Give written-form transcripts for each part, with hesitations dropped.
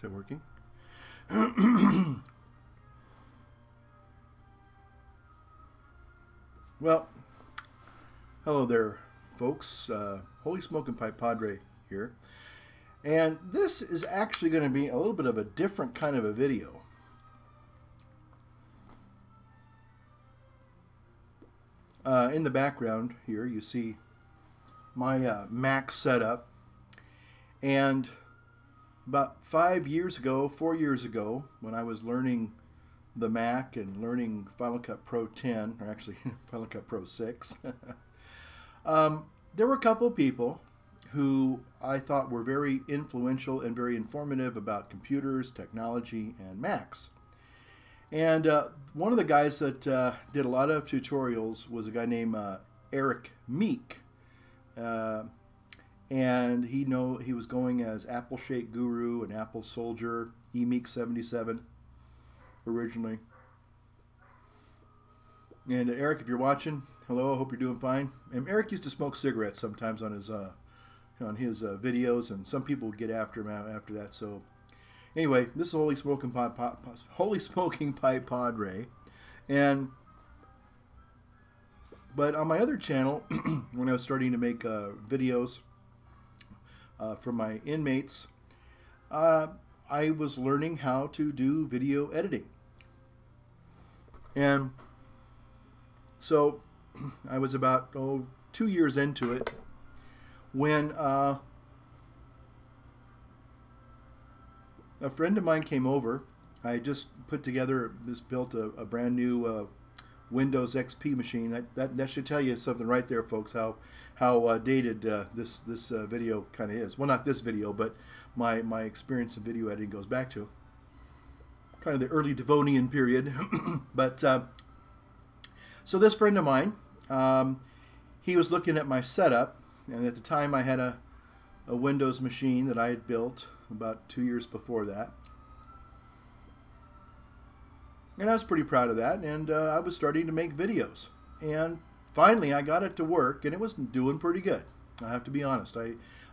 Is that working? Well, hello there, folks. Holy Smoking Pipe Padre here. And this is actually going to be a little bit of a different kind of a video. In the background here, you see my Mac setup. And about 4 years ago, when I was learning the Mac and learning Final Cut Pro 10, or actually Final Cut Pro 6, there were a couple of people who I thought were very influential and very informative about computers, technology, and Macs. And one of the guys that did a lot of tutorials was a guy named Eric Meek. And he was going as Apple Shake Guru and Apple Soldier, eMeek77 originally. And Eric, if you're watching, hello, I hope you're doing fine. And Eric used to smoke cigarettes sometimes on his videos, and some people would get after him after that. So anyway, this is Holy Smoking Pipe Padre. But on my other channel, when I was starting to make videos for my inmates, I was learning how to do video editing. And so I was about 2 years into it when a friend of mine came over. I just built a brand new Windows XP machine. That should tell you something right there, folks, how dated this video kind of is. Well, not this video, but my experience in video editing goes back to kind of the early Devonian period. But so this friend of mine, he was looking at my setup, and at the time I had a Windows machine that I had built about 2 years before that. And I was pretty proud of that, and I was starting to make videos. And finally I got it to work, and it was doing pretty good. I have to be honest.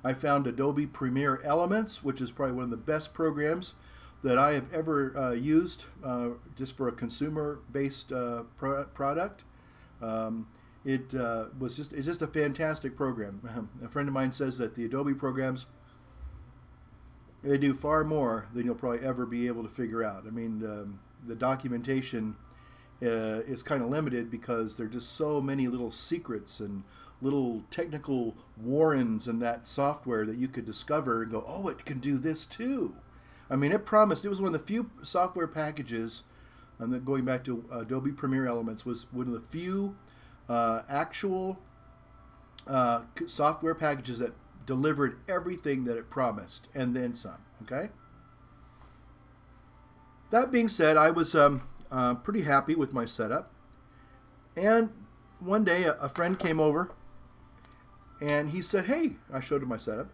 I found Adobe Premiere Elements, which is probably one of the best programs that I have ever used just for a consumer-based product. It's just a fantastic program. A friend of mine says that the Adobe programs, they do far more than you'll probably ever be able to figure out. I mean, the documentation is kind of limited because there are just so many little secrets and little technical warrens in that software that you could discover and go, oh, it can do this too. I mean, it was one of the few software packages, and then going back to Adobe Premiere Elements, was one of the few actual software packages that delivered everything that it promised and then some. Okay. That being said, I was pretty happy with my setup, and one day a friend came over and he said, hey, I showed him my setup,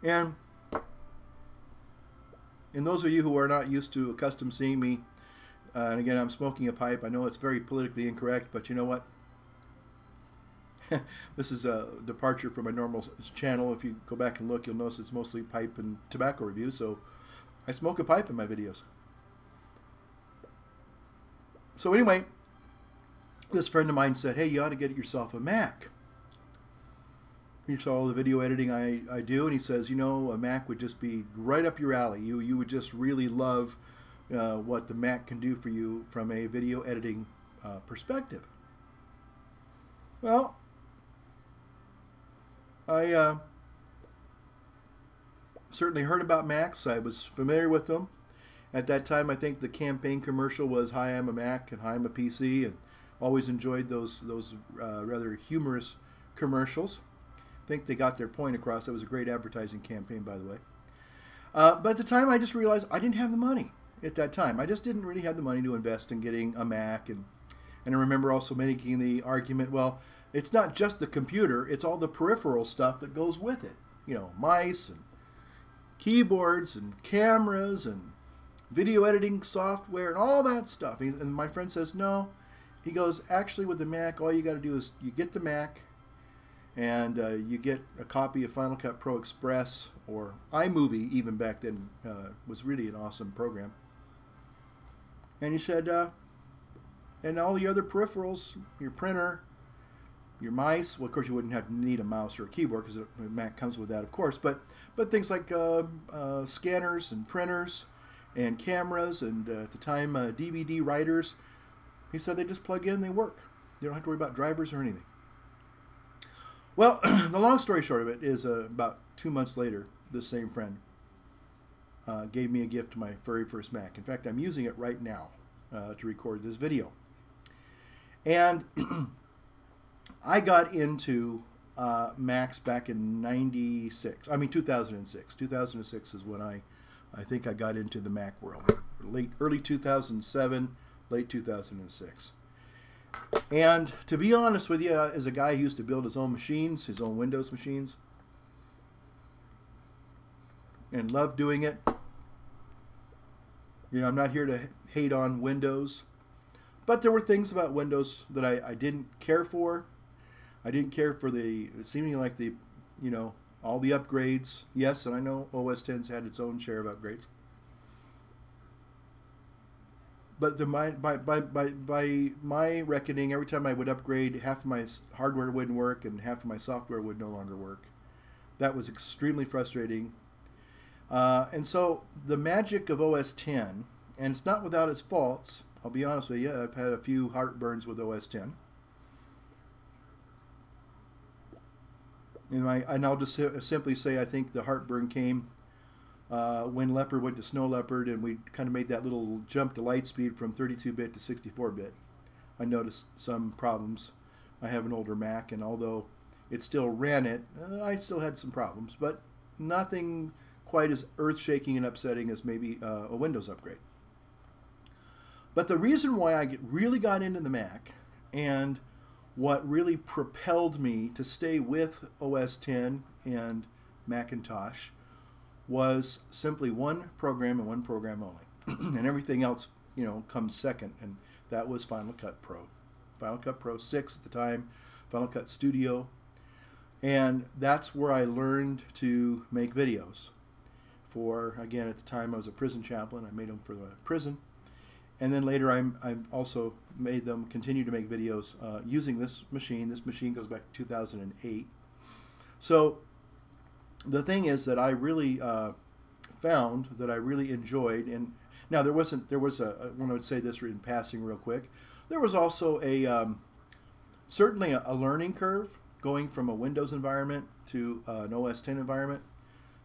and those of you who are not used to accustomed seeing me, and again, I'm smoking a pipe. I know it's very politically incorrect, but you know what? This is a departure from my normal channel. If you go back and look, you'll notice it's mostly pipe and tobacco reviews. So I smoke a pipe in my videos. So anyway, this friend of mine said, hey, you ought to get yourself a Mac. He saw all the video editing I do, and he says, you know, a Mac would just be right up your alley. You would just really love what the Mac can do for you from a video editing perspective. Well, I certainly heard about Macs. I was familiar with them. At that time, I think the campaign commercial was "Hi, I'm a Mac" and "Hi, I'm a PC," and always enjoyed those rather humorous commercials. I think they got their point across. That was a great advertising campaign, by the way. But at the time, I just realized I didn't have the money at that time. I just didn't really have the money to invest in getting a Mac. And I remember also making the argument, well, it's not just the computer, it's all the peripheral stuff that goes with it. You know, mice and keyboards and cameras and video editing software and all that stuff. And my friend says, no. He goes, actually with the Mac, all you got to do is you get the Mac and you get a copy of Final Cut Pro Express, or iMovie even back then was really an awesome program. And he said, and all the other peripherals, your printer, your mice. Well, of course, you wouldn't have to need a mouse or a keyboard because the Mac comes with that, of course. But things like scanners and printers and cameras, and at the time DVD writers. He said they just plug in, they work. You don't have to worry about drivers or anything. Well, the long story short of it is about 2 months later, this same friend gave me a gift to my very first Mac. In fact, I'm using it right now to record this video. And I got into Macs back in 2006. 2006 is when I think I got into the Mac world. Early 2007, late 2006. And to be honest with you, as a guy who used to build his own machines, his own Windows machines, and loved doing it, you know, I'm not here to hate on Windows, but there were things about Windows that I didn't care for. I didn't care for seeming like you know, all the upgrades. Yes, and I know OS X's had its own share of upgrades. But by my reckoning, every time I would upgrade, half of my hardware wouldn't work and half of my software would no longer work. That was extremely frustrating. And so the magic of OS X, and it's not without its faults, I'll be honest with you, I've had a few heartburns with OS X. And I'll just simply say I think the heartburn came when Leopard went to Snow Leopard, and we kind of made that little jump to Lightspeed from 32-bit to 64-bit. I noticed some problems. I have an older Mac, and although it still ran it, I still had some problems, but nothing quite as earth-shaking and upsetting as maybe a Windows upgrade. But the reason why I really got into the Mac, and what really propelled me to stay with OS X and Macintosh, was simply one program and one program only. And everything else, you know, comes second, and that was Final Cut Pro. Final Cut Pro 6 at the time, Final Cut Studio, and that's where I learned to make videos. For, again, at the time I was a prison chaplain. I made them for the prison, and then later I've also made them, continue to make videos using this machine. This machine goes back to 2008. So the thing is that I really found that I really enjoyed, and now there was when I would say this in passing real quick, there was also certainly a learning curve going from a Windows environment to an OS X environment.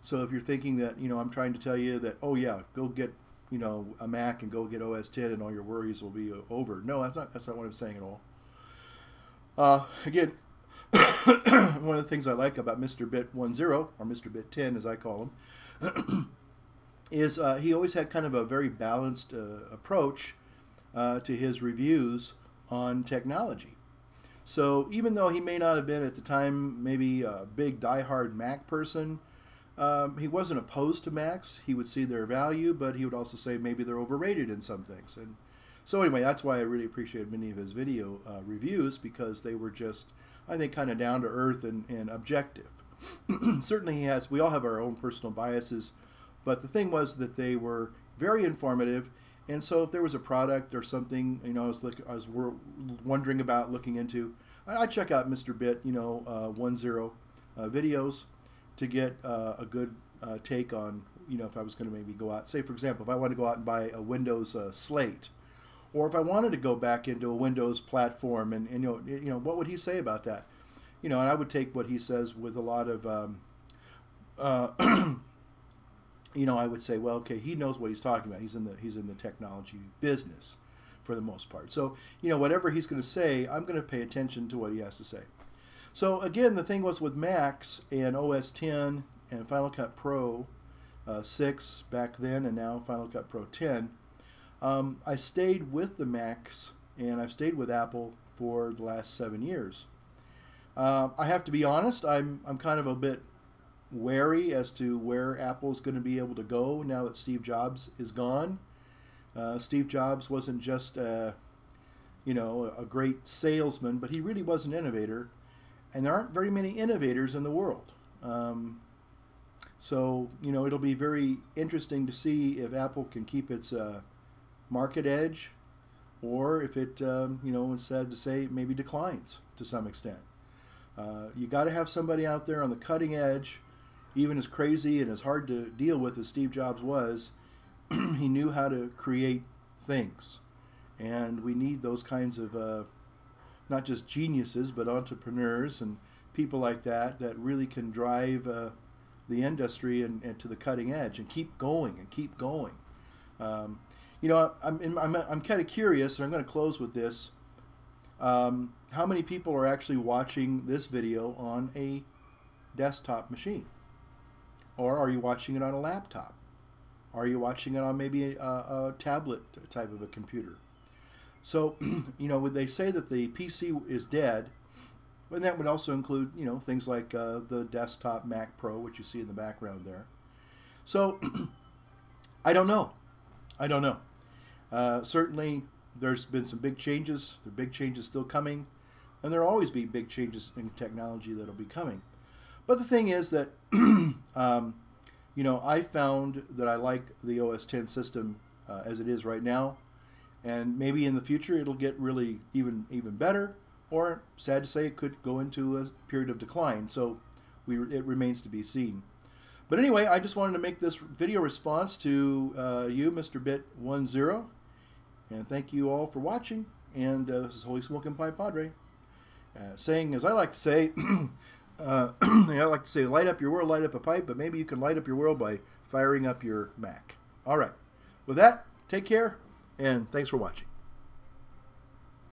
So if you're thinking that, you know, I'm trying to tell you that, oh yeah, go get, you know, a Mac and go get OS X and all your worries will be over. No, that's not what I'm saying at all. Again, one of the things I like about Mr. Bit 10, or Mr. Bit 10 as I call him, is he always had kind of a very balanced approach to his reviews on technology. So even though he may not have been at the time maybe a big diehard Mac person, he wasn't opposed to Macs. He would see their value, but he would also say maybe they're overrated in some things. And so anyway, that's why I really appreciated many of his video reviews, because they were just, I think, kind of down to earth and objective. Certainly we all have our own personal biases, but the thing was that they were very informative. And so if there was a product or something, you know, I was wondering about looking into, I'd check out Mr. Bit, you know, 10 videos to get a good take on, you know, if I was going to maybe go out, say for example, if I wanted to go out and buy a Windows Slate, or if I wanted to go back into a Windows platform, and you know, what would he say about that? You know, and I would take what he says with a lot of, you know, I would say, well, okay, he knows what he's talking about. He's in the technology business for the most part. So, you know, whatever he's going to say, I'm going to pay attention to what he has to say. So again, the thing was with Macs and OS X and Final Cut Pro 6 back then, and now Final Cut Pro 10. I stayed with the Macs, and I've stayed with Apple for the last 7 years. I have to be honest, I'm kind of a bit wary as to where Apple's going to be able to go now that Steve Jobs is gone. Steve Jobs wasn't just you know, a great salesman, but he really was an innovator. and there aren't very many innovators in the world. So, you know, it'll be very interesting to see if Apple can keep its market edge, or if it, you know, it's sad to say, maybe declines to some extent. You got to have somebody out there on the cutting edge. Even as crazy and as hard to deal with as Steve Jobs was, he knew how to create things. And we need those kinds of not just geniuses, but entrepreneurs and people like that that really can drive the industry and to the cutting edge and keep going and keep going. You know, I'm kind of curious, and I'm going to close with this. How many people are actually watching this video on a desktop machine? Or are you watching it on a laptop? Are you watching it on maybe a tablet type of a computer? So, you know, would they say that the PC is dead? And that would also include, you know, things like the desktop Mac Pro, which you see in the background there. So, I don't know. I don't know. Certainly, there's been some big changes. There are big changes still coming. And there will always be big changes in technology that will be coming. But the thing is that, you know, I found that I like the OS X system as it is right now. And maybe in the future it'll get really even better. Or, sad to say, it could go into a period of decline. So it remains to be seen. But anyway, I just wanted to make this video response to you, Mr. Bit10. And thank you all for watching. And this is Holy Smokin' Pipe Padre. Saying, as I like to say, I like to say, light up your world, light up a pipe, but maybe you can light up your world by firing up your Mac. All right. With that, take care, and thanks for watching.